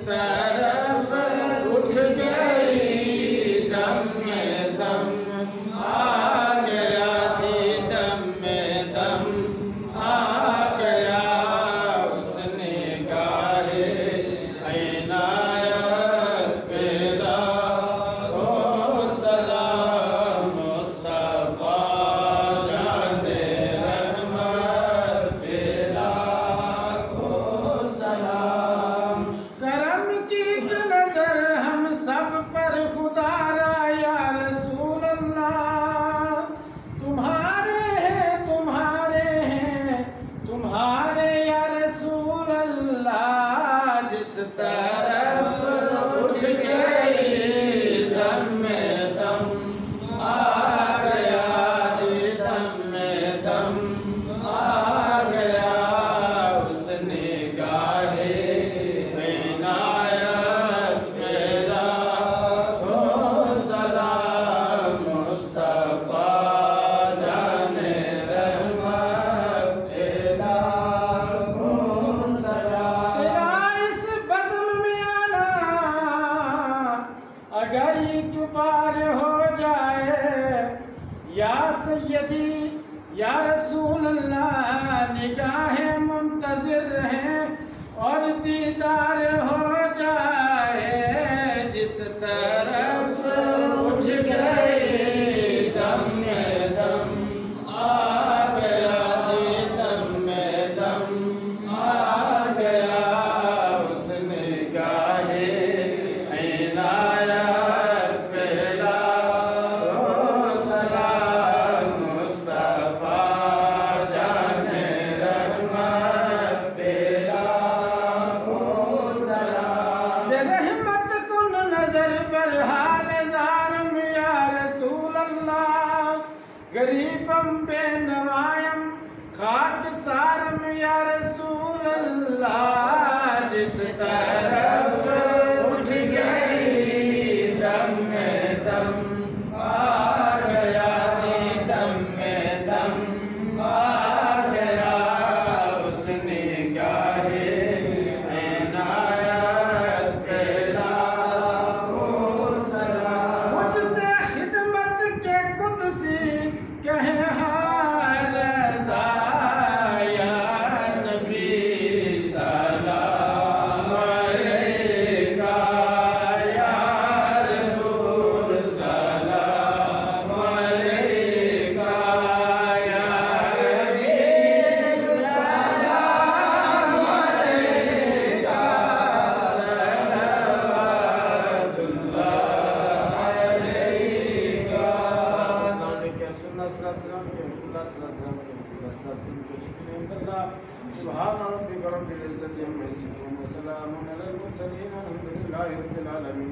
طرف اٹھ گئی دم میں دم آ گیا جی دم میں دم آ گیا اس نگاہ عنایت پیدا ہو سلام مصطفیٰ جان رحمت پیدا ہو سلام کرم کی نظر ہم سب پر خدا را یا رسول اللہ تمہارے ہیں تمہارے یا رسول اللہ جس طرف اٹھ گئی دم میں دم آ گیا جی دم میں دم آ گیا اس نگاہ عنایت پیدا ہو سلام مصطفیٰ جان رحمت پیدا ہو سلام تیرا اس بزم میں آنا اگر ایک بار ہو جائے یا سیدی یا رسول اللہ نگاہیں منتظر رہیں اور دیدار ہو جائے جس طرف اٹھ گئی دم میں دم آ گیا جی دم میں دم آ گیا اس نگاہ عنایت پیدا ہو سلام مصطفیٰ جان رحمت پیدا ہو سلام رحمت کن نظر پر حال زارم یا رسول اللہ غریبم بے نوائم خاک سارم یا رسول اللہ جس طرف اٹھ گئی دم میں دم آ گیا جی دم میں دم آ گیا اس نگاہ عنایت پیدا ہو سلام مجھ سے خدمت کے قدسی کہیں حال رضا یا نبی سلام علیکہ یا رسول سلام علیکہ یا حبیب سلام علیکہ صلوات اللہ علیکہ سبحان ربك رب العزة عما يصفون وسلام على المرسلين والحمد لله رب العالمين